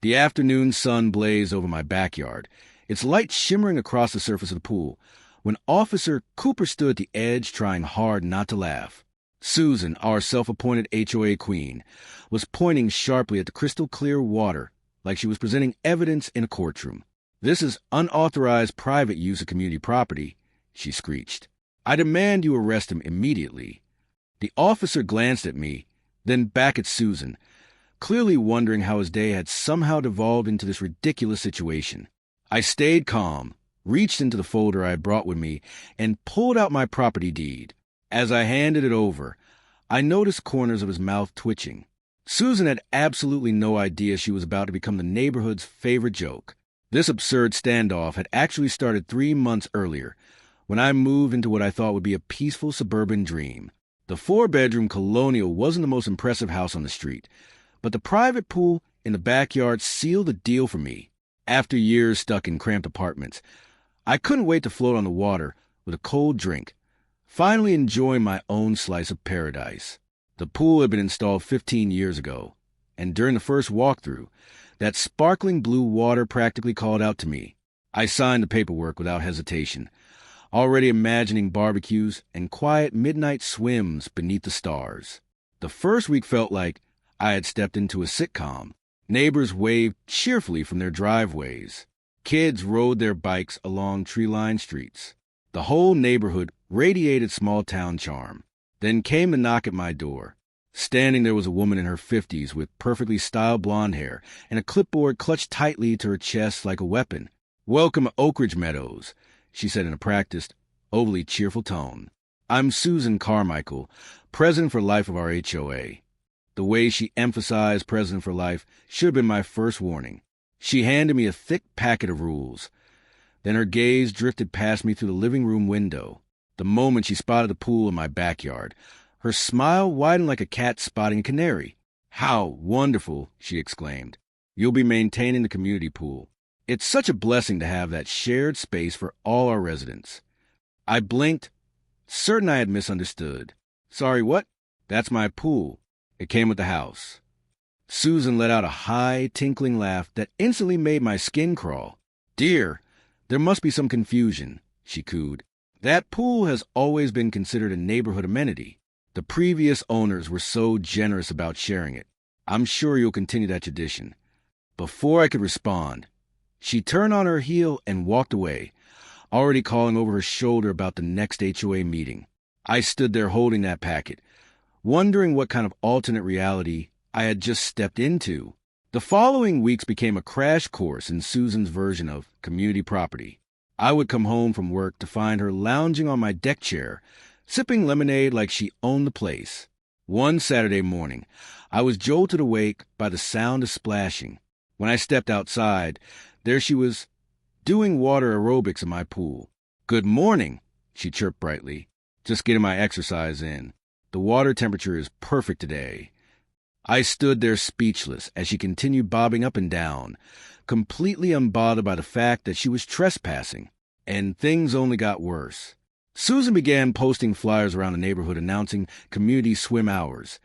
The afternoon sun blazed over my backyard, its light shimmering across the surface of the pool, when Officer Cooper stood at the edge trying hard not to laugh. Susan, our self-appointed HOA queen, was pointing sharply at the crystal-clear water like she was presenting evidence in a courtroom. "This is unauthorized private use of community property," she screeched. "I demand you arrest him immediately." The officer glanced at me, then back at Susan, clearly wondering how his day had somehow devolved into this ridiculous situation. I stayed calm, reached into the folder I had brought with me, and pulled out my property deed. As I handed it over, I noticed corners of his mouth twitching. Susan had absolutely no idea she was about to become the neighborhood's favorite joke. This absurd standoff had actually started 3 months earlier, when I moved into what I thought would be a peaceful suburban dream. The 4-bedroom colonial wasn't the most impressive house on the street, but the private pool in the backyard sealed the deal for me. After years stuck in cramped apartments, I couldn't wait to float on the water with a cold drink, finally enjoying my own slice of paradise. The pool had been installed 15 years ago, and during the first walkthrough, that sparkling blue water practically called out to me. I signed the paperwork without hesitation, already imagining barbecues and quiet midnight swims beneath the stars. The first week felt like I had stepped into a sitcom. Neighbors waved cheerfully from their driveways. Kids rode their bikes along tree-lined streets. The whole neighborhood radiated small-town charm. Then came the knock at my door. Standing there was a woman in her 50s with perfectly styled blonde hair and a clipboard clutched tightly to her chest like a weapon. "Welcome to Oak Ridge Meadows," she said in a practiced, overly cheerful tone. "I'm Susan Carmichael, president for life of our HOA." The way she emphasized president for life should have been my first warning. She handed me a thick packet of rules. Then her gaze drifted past me through the living room window. The moment she spotted the pool in my backyard, her smile widened like a cat spotting a canary. "How wonderful," she exclaimed. "You'll be maintaining the community pool. It's such a blessing to have that shared space for all our residents." I blinked, certain I had misunderstood. "Sorry, what?" "That's my pool. It came with the house." Susan let out a high, tinkling laugh that instantly made my skin crawl. "Dear, there must be some confusion," she cooed. "That pool has always been considered a neighborhood amenity. The previous owners were so generous about sharing it. I'm sure you'll continue that tradition." Before I could respond, she turned on her heel and walked away, already calling over her shoulder about the next HOA meeting. I stood there holding that packet, wondering what kind of alternate reality I had just stepped into. The following weeks became a crash course in Susan's version of community property. I would come home from work to find her lounging on my deck chair, sipping lemonade like she owned the place. One Saturday morning, I was jolted awake by the sound of splashing. When I stepped outside, there she was, doing water aerobics in my pool. "Good morning," she chirped brightly. "Just getting my exercise in. The water temperature is perfect today." I stood there speechless as she continued bobbing up and down, completely unbothered by the fact that she was trespassing, and things only got worse. Susan began posting flyers around the neighborhood announcing community swim hours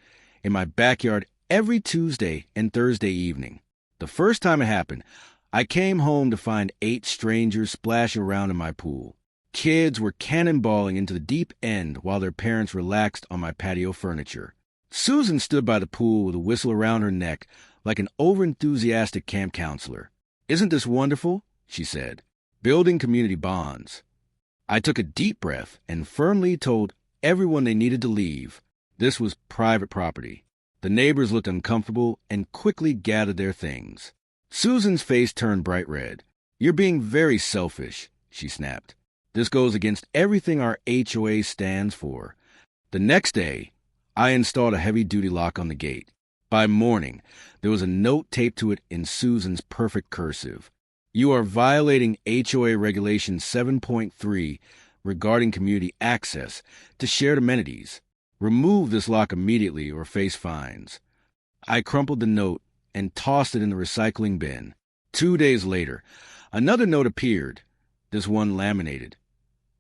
in my backyard every Tuesday and Thursday evening. The first time it happened, I came home to find 8 strangers splashing around in my pool. Kids were cannonballing into the deep end while their parents relaxed on my patio furniture. Susan stood by the pool with a whistle around her neck like an overenthusiastic camp counselor. "Isn't this wonderful?" she said. "Building community bonds." I took a deep breath and firmly told everyone they needed to leave. This was private property. The neighbors looked uncomfortable and quickly gathered their things. Susan's face turned bright red. "You're being very selfish," she snapped. "This goes against everything our HOA stands for." The next day, I installed a heavy-duty lock on the gate. By morning, there was a note taped to it in Susan's perfect cursive. "You are violating HOA Regulation 7.3 regarding community access to shared amenities. Remove this lock immediately or face fines." I crumpled the note and tossed it in the recycling bin. 2 days later, another note appeared, this one laminated,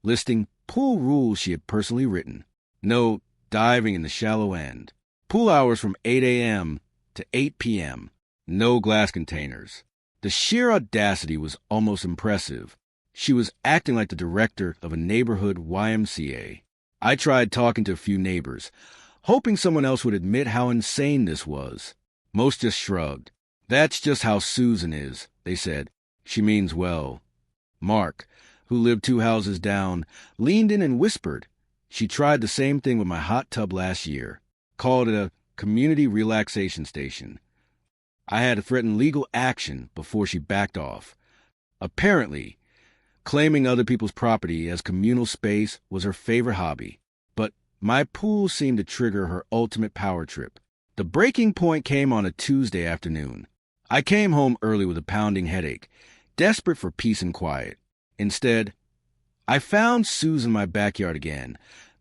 listing pool rules she had personally written. No diving in the shallow end. Pool hours from 8 a.m. to 8 p.m. No glass containers. The sheer audacity was almost impressive. She was acting like the director of a neighborhood YMCA. I tried talking to a few neighbors, hoping someone else would admit how insane this was. Most just shrugged. That's just how Susan is, they said. She means well. Mark, who lived 2 houses down, leaned in and whispered. She tried the same thing with my hot tub last year, called it a community relaxation station. I had to threaten legal action before she backed off. Apparently, claiming other people's property as communal space was her favorite hobby, but my pool seemed to trigger her ultimate power trip. The breaking point came on a Tuesday afternoon. I came home early with a pounding headache, desperate for peace and quiet. Instead, I found Susan in my backyard again,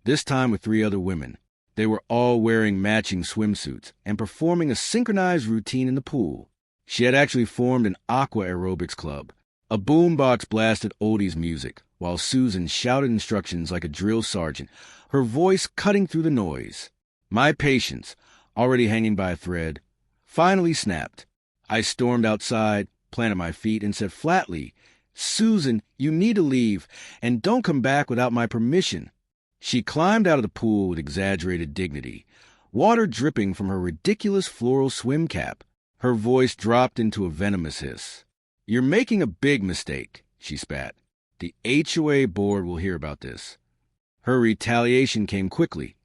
this time with 3 other women. They were all wearing matching swimsuits and performing a synchronized routine in the pool. She had actually formed an aqua aerobics club. A boombox blasted oldies music, while Susan shouted instructions like a drill sergeant, her voice cutting through the noise. My patience, already hanging by a thread, finally snapped. I stormed outside, planted my feet, and said flatly, "Susan, you need to leave, and don't come back without my permission." She climbed out of the pool with exaggerated dignity, water dripping from her ridiculous floral swim cap. Her voice dropped into a venomous hiss. "You're making a big mistake," she spat. "The HOA board will hear about this." Her retaliation came quickly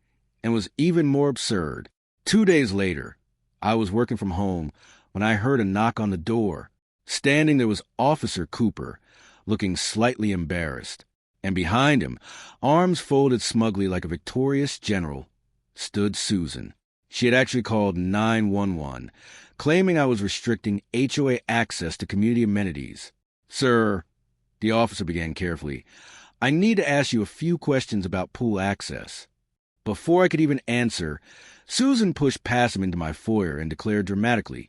and was even more absurd. 2 days later, I was working from home when I heard a knock on the door. Standing there was Officer Cooper, looking slightly embarrassed. And behind him, arms folded smugly like a victorious general, stood Susan. She had actually called 911, claiming I was restricting HOA access to community amenities. "Sir," the officer began carefully, "I need to ask you a few questions about pool access." Before I could even answer, Susan pushed past him into my foyer and declared dramatically,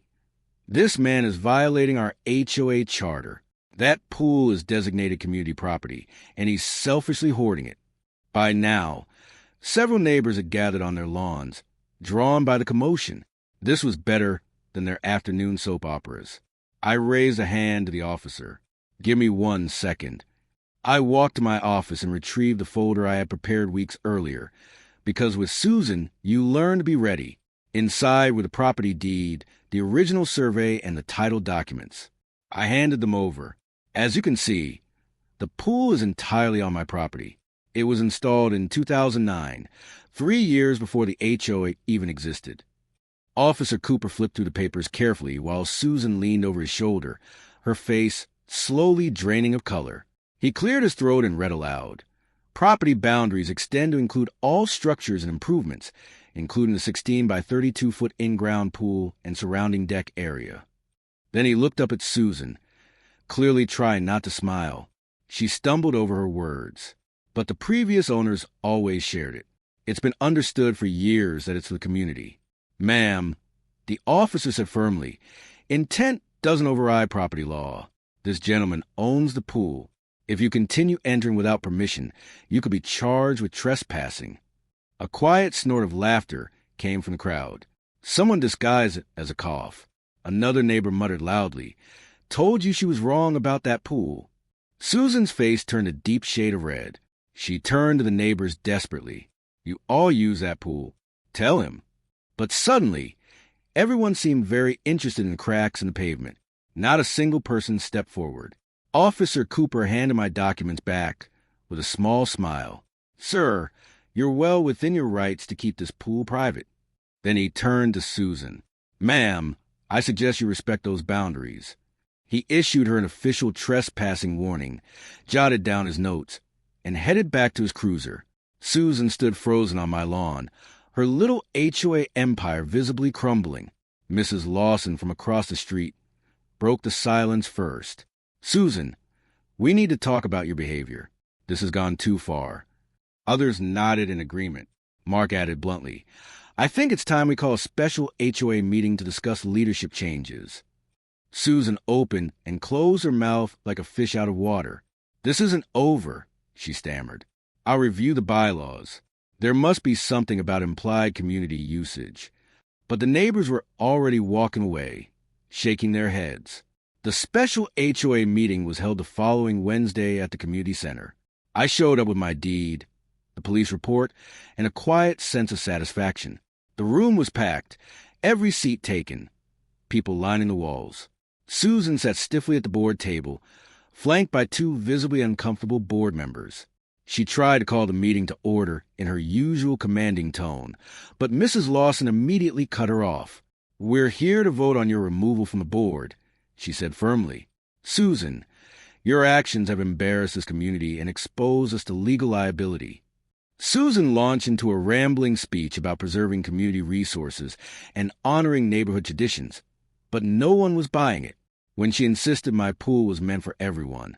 "This man is violating our HOA charter. That pool is designated community property, and he's selfishly hoarding it." By now, several neighbors had gathered on their lawns, drawn by the commotion. This was better than their afternoon soap operas. I raised a hand to the officer. "Give me 1 second." I walked to my office and retrieved the folder I had prepared weeks earlier, because with Susan, you learn to be ready. Inside were the property deed, the original survey, and the title documents. I handed them over. As you can see, the pool is entirely on my property. It was installed in 2009, 3 years before the HOA even existed. Officer Cooper flipped through the papers carefully while Susan leaned over his shoulder, her face slowly draining of color. He cleared his throat and read aloud. "Property boundaries extend to include all structures and improvements, including the 16 by 32-foot in-ground pool and surrounding deck area." Then he looked up at Susan, clearly trying not to smile. She stumbled over her words. "But the previous owners always shared it. It's been understood for years that it's the community." "Ma'am," the officer said firmly, "intent doesn't override property law. This gentleman owns the pool. If you continue entering without permission, you could be charged with trespassing." A quiet snort of laughter came from the crowd. Someone disguised it as a cough. Another neighbor muttered loudly, "Told you she was wrong about that pool." Susan's face turned a deep shade of red. She turned to the neighbors desperately. "You all use that pool. Tell him." But suddenly, everyone seemed very interested in the cracks in the pavement. Not a single person stepped forward. Officer Cooper handed my documents back with a small smile. "Sir, you're well within your rights to keep this pool private." Then he turned to Susan. "Ma'am, I suggest you respect those boundaries." He issued her an official trespassing warning, jotted down his notes, and headed back to his cruiser. Susan stood frozen on my lawn, her little HOA empire visibly crumbling. Mrs. Lawson from across the street broke the silence first. "Susan, we need to talk about your behavior. This has gone too far." Others nodded in agreement. Mark added bluntly, "I think it's time we call a special HOA meeting to discuss leadership changes." Susan opened and closed her mouth like a fish out of water. "This isn't over," she stammered. "I'll review the bylaws. There must be something about implied community usage." But the neighbors were already walking away. shaking their heads. The special HOA meeting was held the following Wednesday at the community center. I showed up with my deed, the police report, and a quiet sense of satisfaction. The room was packed, every seat taken, people lining the walls. Susan sat stiffly at the board table, flanked by two visibly uncomfortable board members. She tried to call the meeting to order in her usual commanding tone, but Mrs. Lawson immediately cut her off. "We're here to vote on your removal from the board," she said firmly. "Susan, your actions have embarrassed this community and exposed us to legal liability." Susan launched into a rambling speech about preserving community resources and honoring neighborhood traditions, but no one was buying it. When she insisted my pool was meant for everyone,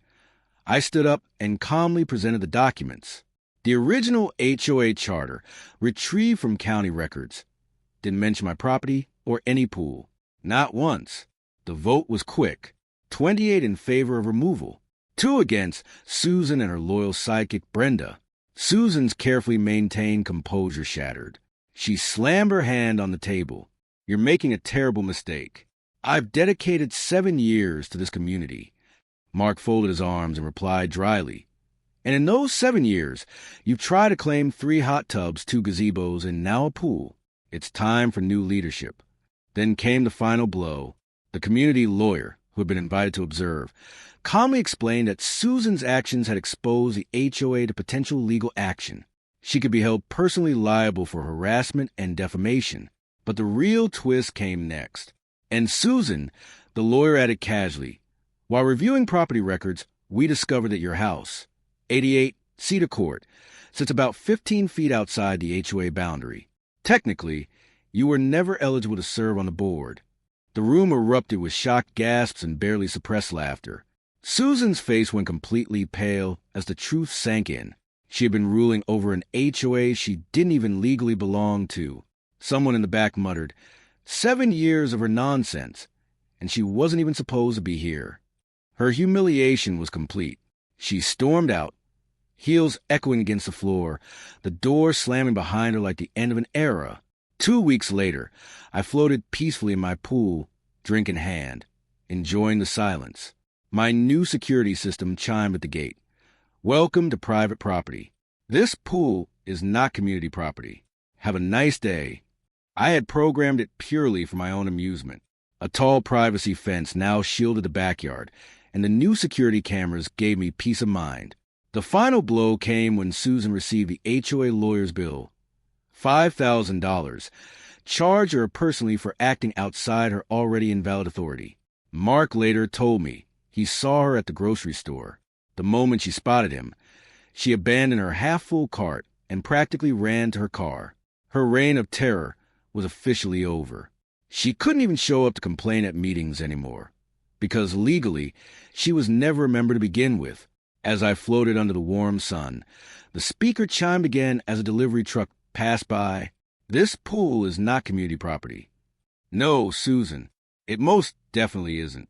I stood up and calmly presented the documents. The original HOA charter, retrieved from county records, didn't mention my property or any pool. Not once. The vote was quick. 28 in favor of removal, 2 against Susan and her loyal sidekick Brenda. Susan's carefully maintained composure shattered. She slammed her hand on the table. "You're making a terrible mistake. I've dedicated 7 years to this community." Mark folded his arms and replied dryly, "And in those 7 years, you've tried to claim 3 hot tubs, 2 gazebos, and now a pool. It's time for new leadership." Then came the final blow. The community lawyer, who had been invited to observe, calmly explained that Susan's actions had exposed the HOA to potential legal action. She could be held personally liable for harassment and defamation. But the real twist came next. "And Susan," the lawyer added casually, "while reviewing property records, we discovered that your house, 88 Cedar Court, sits about 15 feet outside the HOA boundary. Technically, you were never eligible to serve on the board." The room erupted with shocked gasps and barely suppressed laughter. Susan's face went completely pale as the truth sank in. She had been ruling over an HOA she didn't even legally belong to. Someone in the back muttered, 7 years of her nonsense, and she wasn't even supposed to be here. Her humiliation was complete. She stormed out, heels echoing against the floor, the door slamming behind her like the end of an era. 2 weeks later, I floated peacefully in my pool, drink in hand, enjoying the silence. My new security system chimed at the gate. "Welcome to private property. This pool is not community property. Have a nice day." I had programmed it purely for my own amusement. A tall privacy fence now shielded the backyard, and the new security cameras gave me peace of mind. The final blow came when Susan received the HOA lawyer's bill. $5,000, charged her personally for acting outside her already invalid authority. Mark later told me he saw her at the grocery store. The moment she spotted him, she abandoned her half-full cart and practically ran to her car. Her reign of terror was officially over. She couldn't even show up to complain at meetings anymore, because legally, she was never a member to begin with. As I floated under the warm sun, the speaker chimed again as a delivery truck passed by. "This pool is not community property." "No, Susan, it most definitely isn't."